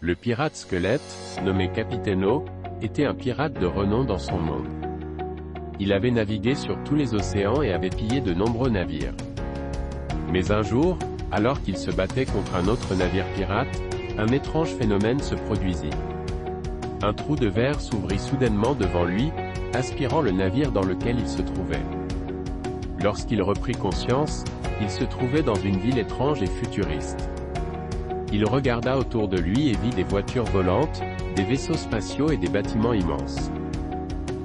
Le pirate squelette, nommé Capitaine O, était un pirate de renom dans son monde. Il avait navigué sur tous les océans et avait pillé de nombreux navires. Mais un jour, alors qu'il se battait contre un autre navire pirate, un étrange phénomène se produisit. Un trou de verre s'ouvrit soudainement devant lui, aspirant le navire dans lequel il se trouvait. Lorsqu'il reprit conscience, il se trouvait dans une ville étrange et futuriste. Il regarda autour de lui et vit des voitures volantes, des vaisseaux spatiaux et des bâtiments immenses.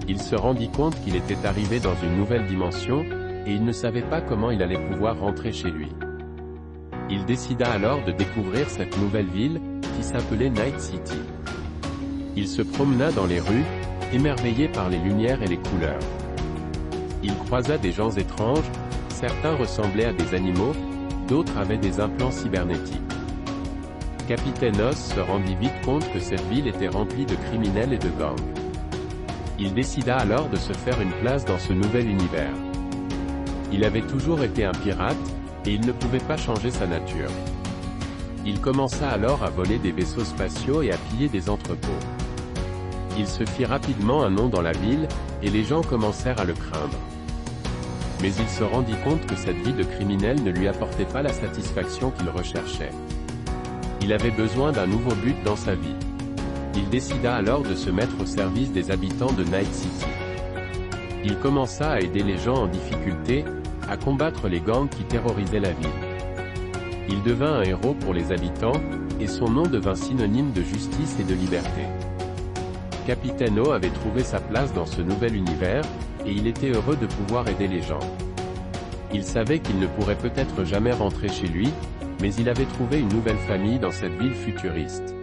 Il se rendit compte qu'il était arrivé dans une nouvelle dimension, et il ne savait pas comment il allait pouvoir rentrer chez lui. Il décida alors de découvrir cette nouvelle ville, qui s'appelait Night City. Il se promena dans les rues, émerveillé par les lumières et les couleurs. Il croisa des gens étranges, certains ressemblaient à des animaux, d'autres avaient des implants cybernétiques. Capitaine Os se rendit vite compte que cette ville était remplie de criminels et de gangs. Il décida alors de se faire une place dans ce nouvel univers. Il avait toujours été un pirate, et il ne pouvait pas changer sa nature. Il commença alors à voler des vaisseaux spatiaux et à piller des entrepôts. Il se fit rapidement un nom dans la ville, et les gens commencèrent à le craindre. Mais il se rendit compte que cette vie de criminel ne lui apportait pas la satisfaction qu'il recherchait. Il avait besoin d'un nouveau but dans sa vie. Il décida alors de se mettre au service des habitants de Night City. Il commença à aider les gens en difficulté, à combattre les gangs qui terrorisaient la ville. Il devint un héros pour les habitants, et son nom devint synonyme de justice et de liberté. Capitaine O avait trouvé sa place dans ce nouvel univers, et il était heureux de pouvoir aider les gens. Il savait qu'il ne pourrait peut-être jamais rentrer chez lui, mais il avait trouvé une nouvelle famille dans cette ville futuriste.